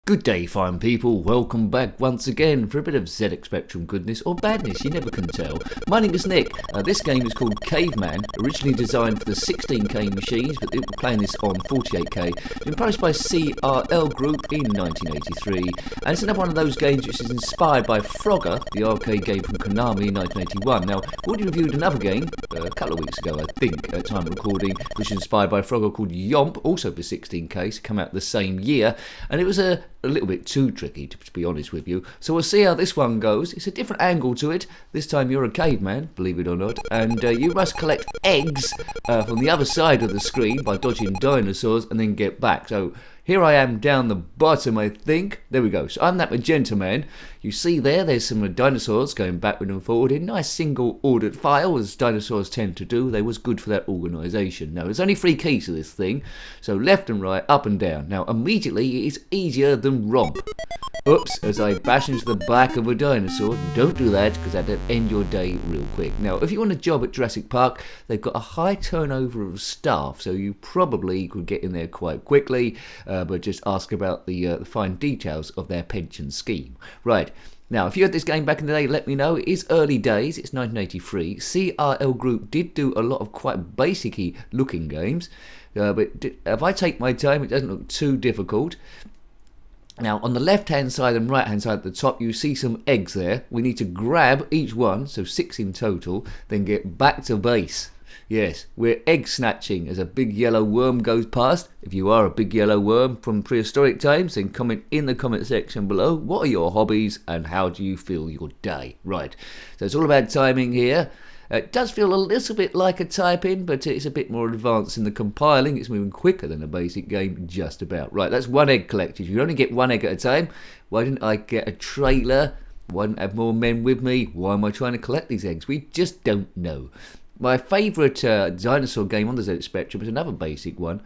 Good day, fine people. Welcome back once again for a bit of zxspectrum goodness or badness, you never can tell. My name is Nick. This game is called Caveman, originally designed for the 16K machines, but we're playing this on 48K. Been published by CRL Group in 1983, and it's another one of those games which is inspired by Frogger, the arcade game from Konami in 1981. Now, we already reviewed another game a couple of weeks ago, I think, at time of recording, which is inspired by Frogger called Yomp, also for 16K, so come out the same year, and it was a little bit too tricky, to be honest with you. So we'll see how this one goes. It's a different angle to it. This time you're a caveman, believe it or not, and you must collect eggs from the other side of the screen by dodging dinosaurs and then get back. So here I am down the bottom, I think. There we go. So I'm that magenta man. You see there's some dinosaurs going backward and forward in nice single ordered file, as dinosaurs tend to do. They was good for that organisation. Now, there's only 3 keys to this thing. So left and right, up and down. Now, immediately, it is easier than romp. Oops, as I bash into the back of a dinosaur. Don't do that, because that'll end your day real quick. Now, if you want a job at Jurassic Park, they've got a high turnover of staff, so you probably could get in there quite quickly, but just ask about the fine details of their pension scheme. Right. Now, if you had this game back in the day, let me know. It is early days. It's 1983. CRL Group did do a lot of quite basic-y looking games, but if I take my time, it doesn't look too difficult. Now, on the left-hand side and right-hand side at the top, you see some eggs there. We need to grab each one, so 6 in total, then get back to base. Yes, we're egg snatching as a big yellow worm goes past. If you are a big yellow worm from prehistoric times, then comment in the comment section below. What are your hobbies and how do you feel your day? Right, so it's all about timing here. It does feel a little bit like a type-in, but it's a bit more advanced in the compiling. It's moving quicker than a basic game, just about. Right, that's 1 egg collected. You only get 1 egg at a time. Why didn't I get a trailer? Why didn't I have more men with me? Why am I trying to collect these eggs? We just don't know. My favourite dinosaur game on the zxspectrum is another basic one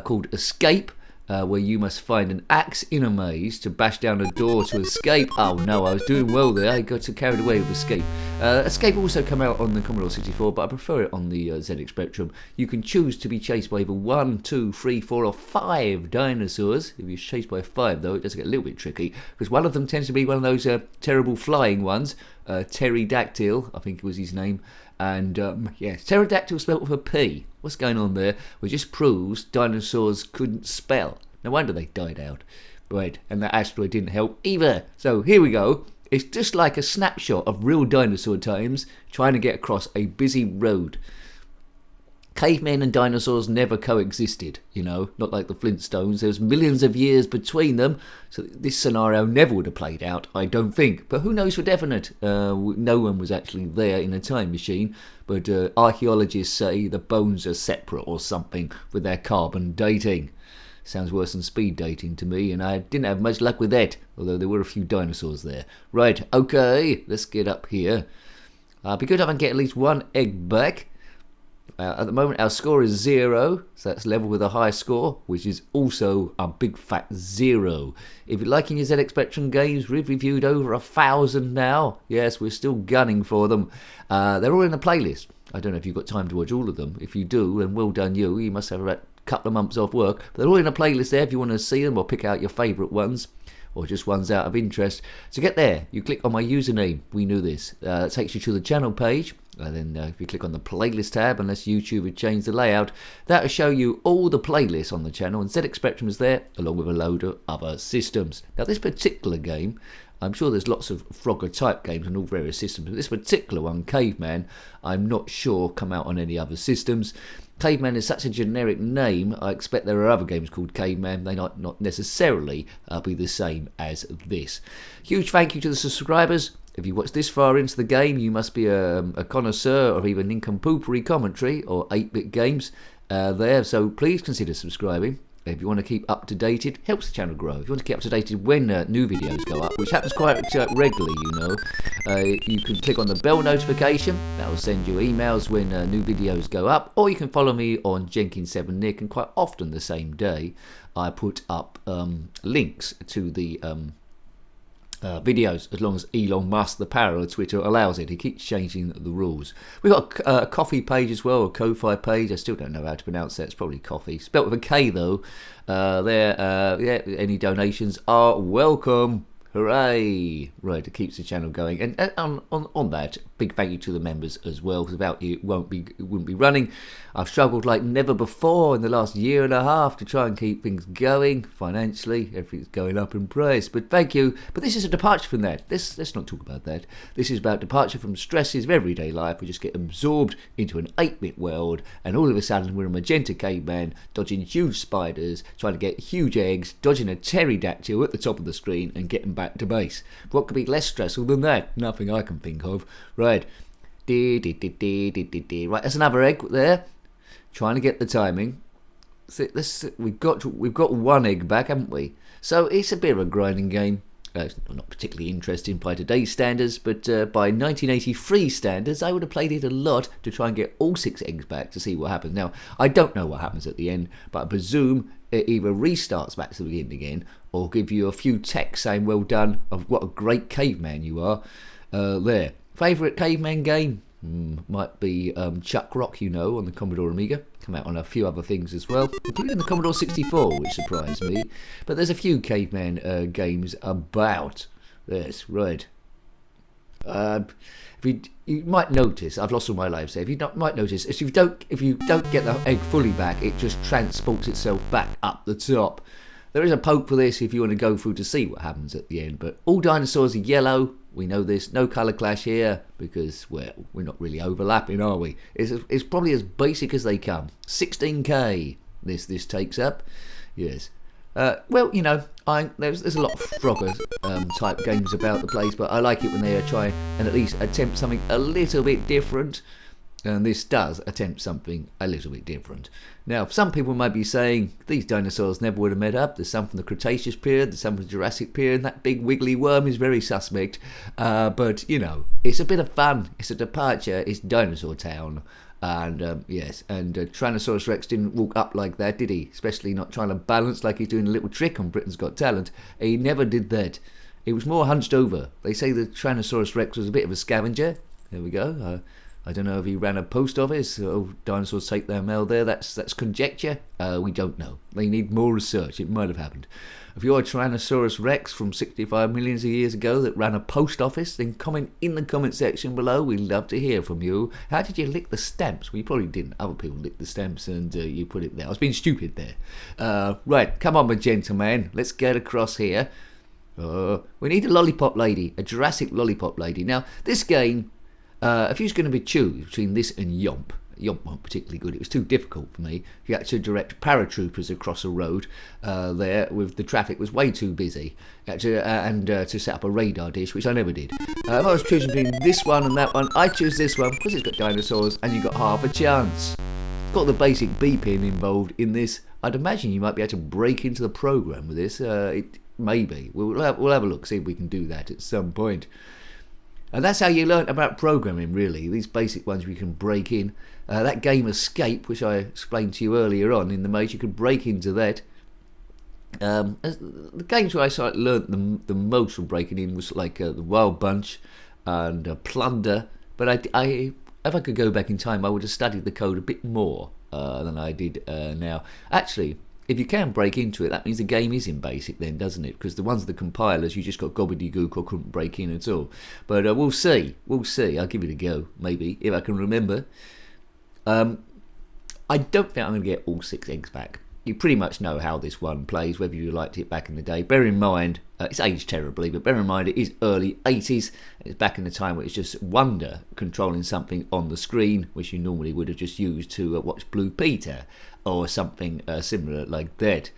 called Escape, where you must find an axe in a maze to bash down a door to escape. Oh no, I was doing well there. I got carried away with Escape. Escape also came out on the Commodore 64, but I prefer it on the ZX Spectrum. You can choose to be chased by either 1, 2, 3, 4 or 5 dinosaurs. If you're chased by 5 though, it does get a little bit tricky, because one of them tends to be one of those terrible flying ones. Pterodactyl, I think was his name. And yes, pterodactyl spelled with a P. What's going on there? Well, it just proves dinosaurs couldn't spell. No wonder they died out. Right, and that asteroid didn't help either. So here we go. It's just like a snapshot of real dinosaur times trying to get across a busy road. Cavemen and dinosaurs never coexisted, you know, not like the Flintstones. There's millions of years between them, so this scenario never would have played out, I don't think. But who knows for definite? No one was actually there in a time machine, but archaeologists say the bones are separate or something with their carbon dating. Sounds worse than speed dating to me, and I didn't have much luck with that, although there were a few dinosaurs there. Right, okay, let's get up here. Be good if I can get at least 1 egg back. At the moment our score is 0, so that's level with a high score, which is also a big fat 0. If you're liking your ZX Spectrum games, we've reviewed over 1,000 now. Yes, we're still gunning for them. They're all in a playlist. I don't know if you've got time to watch all of them. If you do, then well done you. You must have about a couple of months off work. But they're all in a playlist there if you want to see them or pick out your favourite ones, or just ones out of interest. To get there, you click on my username. We knew this. That takes you to the channel page. And then if you click on the playlist tab, unless YouTube had changed the layout, that'll show you all the playlists on the channel, and ZX Spectrum is there along with a load of other systems. Now this particular game, I'm sure there's lots of Frogger type games on all various systems, but this particular one, Caveman, I'm not sure come out on any other systems. Caveman is such a generic name, I expect there are other games called Caveman. They might not necessarily be the same as this. Huge thank you to the subscribers. If you watch this far into the game, you must be a connoisseur of either nincompoopry commentary or 8-bit games there, so please consider subscribing. If you want to keep up to date, it helps the channel grow. If you want to keep up to date when new videos go up, which happens quite regularly, you know, you can click on the bell notification. That will send you emails when new videos go up, or you can follow me on Jenkins7Nick, and quite often the same day I put up links to the videos, as long as Elon Musk, the power of Twitter, allows it. He keeps changing the rules. We've got a coffee page as well, a Ko-Fi page. I still don't know how to pronounce that. It's probably coffee. Spelt with a K, though. Any donations are welcome. Hooray! Right, it keeps the channel going. And on that, big thank you to the members as well, because without you, it wouldn't be running. I've struggled like never before in the last year and a half to try and keep things going financially. Everything's going up in price, but thank you. But this is a departure from that. Let's not talk about that. This is about departure from stresses of everyday life. We just get absorbed into an 8-bit world, and all of a sudden we're a magenta caveman, dodging huge spiders, trying to get huge eggs, dodging a pterodactyl at the top of the screen, and getting back to base. What could be less stressful than that? Nothing I can think of. Right. Right, there's another egg there. Trying to get the timing. We've got one egg back, haven't we? So it's a bit of a grinding game. It's not particularly interesting by today's standards, but by 1983 standards, I would have played it a lot to try and get all 6 eggs back to see what happens. Now, I don't know what happens at the end, but I presume it either restarts back to the beginning again, or give you a few texts saying, well done, of what a great caveman you are. There. Favourite caveman game? Might be Chuck Rock, on the Commodore Amiga. Come out on a few other things as well, including the Commodore 64, which surprised me. But there's a few caveman games about. Yes, right. You might notice, I've lost all my lives there. Might notice, if you don't get the egg fully back, it just transports itself back up the top. There is a poke for this if you want to go through to see what happens at the end. But all dinosaurs are yellow. We know this. No colour clash here because, well, we're not really overlapping, are we? It's probably as basic as they come. 16K this takes up. Yes. Well, there's a lot of Frogger type games about the place, but I like it when they try and at least attempt something a little bit different. And this does attempt something a little bit different. Now, some people might be saying these dinosaurs never would have met up. There's some from the Cretaceous period, there's some from the Jurassic period, and that big wiggly worm is very suspect. But, it's a bit of fun. It's a departure. It's Dinosaur Town. And, yes, and Tyrannosaurus Rex didn't walk up like that, did he? Especially not trying to balance like he's doing a little trick on Britain's Got Talent. He never did that. He was more hunched over. They say the Tyrannosaurus Rex was a bit of a scavenger. There we go. I don't know if he ran a post office. Dinosaurs take their mail there. That's conjecture. We don't know. They need more research. It might have happened. If you're a Tyrannosaurus Rex from 65 million years ago that ran a post office, then comment in the comment section below. We'd love to hear from you. How did you lick the stamps? Well, you probably didn't. Other people licked the stamps and you put it there. I was being stupid there. Right, come on, magenta man. Let's get across here. We need a lollipop lady, a Jurassic lollipop lady. Now, this game... if you was going to choose between this and Yomp wasn't particularly good. It was too difficult for me. You had to direct paratroopers across a road there with the traffic was way too busy. You had to, to set up a radar dish, which I never did. If I was choosing between this one and that one, I choose this one because it's got dinosaurs and you got half a chance. It's got the basic beeping involved in this. I'd imagine you might be able to break into the program with this. Maybe. We'll have a look, see if we can do that at some point. And that's how you learn about programming, really. These basic ones we can break in. That game Escape, which I explained to you earlier on in the maze, you could break into that. The games where I sort of learnt the most from breaking in was like the Wild Bunch and Plunder. But if I could go back in time, I would have studied the code a bit more than I did now. Actually, if you can break into it, that means the game is in BASIC then, doesn't it? Because the ones with the compilers, you just got gobbledygook or couldn't break in at all. But we'll see. We'll see. I'll give it a go, maybe, if I can remember. I don't think I'm going to get all 6 eggs back. You pretty much know how this one plays, whether you liked it back in the day. Bear in mind, it's aged terribly, but bear in mind it is early 80s. It's back in the time where it's just wonder controlling something on the screen, which you normally would have just used to watch Blue Peter or something similar like that.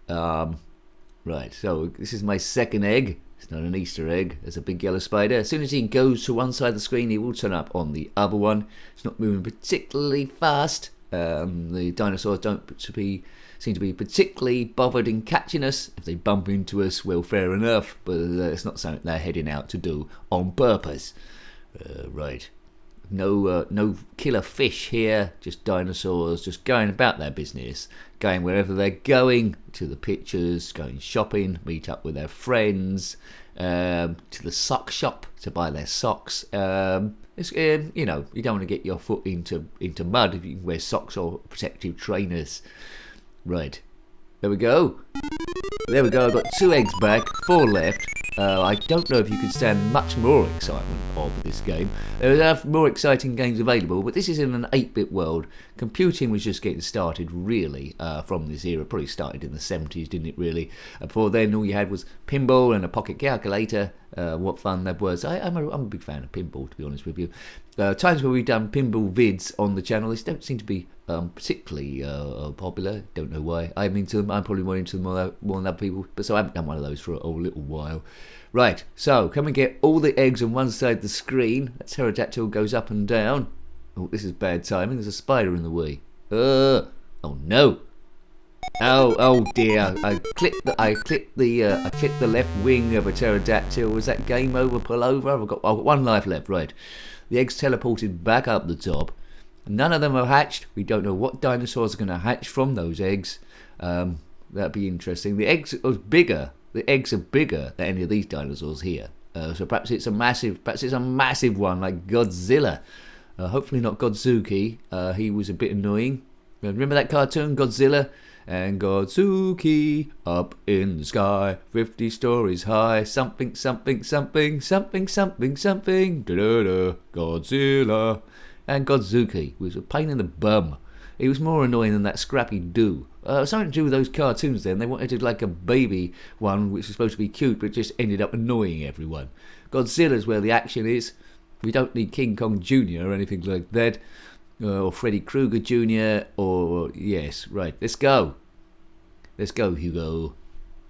Right, so this is my second egg. It's not an Easter egg. There's a big yellow spider. As soon as he goes to one side of the screen, he will turn up on the other one. It's not moving particularly fast. The dinosaurs don't seem to be particularly bothered in catching us. If they bump into us, well, fair enough. But it's not something they're heading out to do on purpose. Right. No killer fish here. Just dinosaurs just going about their business. Going wherever they're going. To the pictures. Going shopping. Meet up with their friends. to the sock shop to buy their socks. It's, you know, you don't want to get your foot into mud if you can wear socks or protective trainers. Right, there we go. There we go, I've got 2 eggs back, 4 left. I don't know if you can stand much more excitement of this game. There are more exciting games available, but this is in an 8-bit world. Computing was just getting started, really, from this era. Probably started in the 70s, didn't it, really? Before then, all you had was pinball and a pocket calculator. What fun that was. I'm a big fan of pinball, to be honest with you. Times where we've done pinball vids on the channel, these don't seem to be particularly popular. Don't know why. I'm into them. I'm probably more into them more than other people, but so I haven't done one of those for a little while. Right, so can we get all the eggs on one side of the screen? That pterodactyl goes up and down. Oh, this is bad timing. There's a spider in the way. Oh no! Oh dear! I clicked the left wing of a pterodactyl. Was that game over? Pull over? I've got 1 life left. Right, the eggs teleported back up the top. None of them are hatched. We don't know what dinosaurs are going to hatch from those eggs. That'd be interesting. The eggs are bigger. The eggs are bigger than any of these dinosaurs here. So perhaps it's a massive one like Godzilla. Hopefully not Godzuki. He was a bit annoying. Remember that cartoon, Godzilla? And Godzuki up in the sky, 50 stories high, something, something, something, something, something, something, da-da-da, Godzilla. And Godzuki was a pain in the bum. He was more annoying than that Scrappy Doo. Something to do with those cartoons then. They wanted to do like a baby one, which was supposed to be cute, but it just ended up annoying everyone. Godzilla's where the action is. We don't need King Kong Jr. or anything like that. Or Freddy Krueger Jr. or... Yes, right. Let's go. Let's go, Hugo.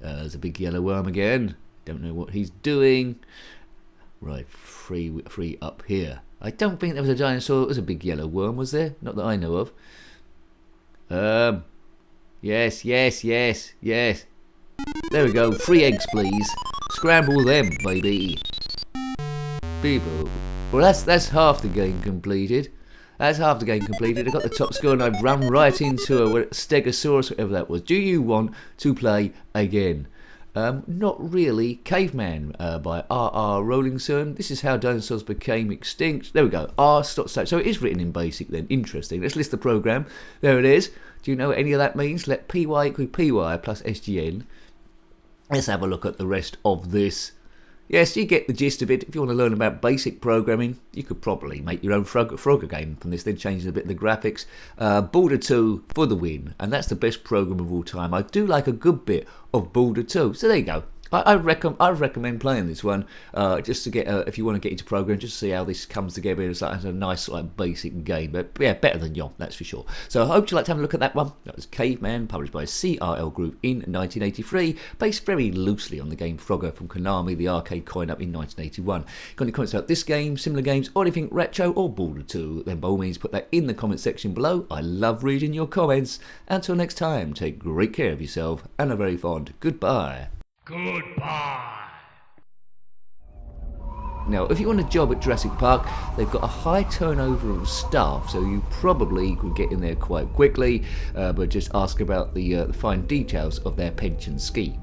There's a big yellow worm again. Don't know what he's doing. Right, free up here. I don't think there was a dinosaur that was a big yellow worm, was there? Not that I know of. Yes. There we go. 3 eggs, please. Scramble them, baby. People. Well, that's half the game completed. That's half the game completed. I got the top score and I've run right into a Stegosaurus, whatever that was. Do you want to play again? Not really. Caveman by R.R. Rowlingson. This is how dinosaurs became extinct. There we go. R./. So it is written in BASIC then. Interesting. Let's list the program. There it is. Do you know what any of that means? Let py equal py plus sgn. Let's have a look at the rest of this. Yes, you get the gist of it. If you want to learn about basic programming, you could probably make your own Frogger game from this, then change a bit of the graphics. Border 2 for the win, and that's the best program of all time. I do like a good bit of Border 2, so there you go. I recommend playing this one just to get if you want to get into programming, just to see how this comes together. It's like a nice basic game, but yeah, better than Yom, that's for sure. So I hope you like to have a look at that one. That was Caveman, published by CRL Group in 1983, based very loosely on the game Frogger from Konami, the arcade coin-up in 1981. Got any comments about this game, similar games, or anything retro or Border 2? Then by all means put that in the comment section below. I love reading your comments. Until next time, take great care of yourself and a very fond goodbye. Goodbye. Now, if you want a job at Jurassic Park, they've got a high turnover of staff, so you probably could get in there quite quickly, but just ask about the fine details of their pension scheme.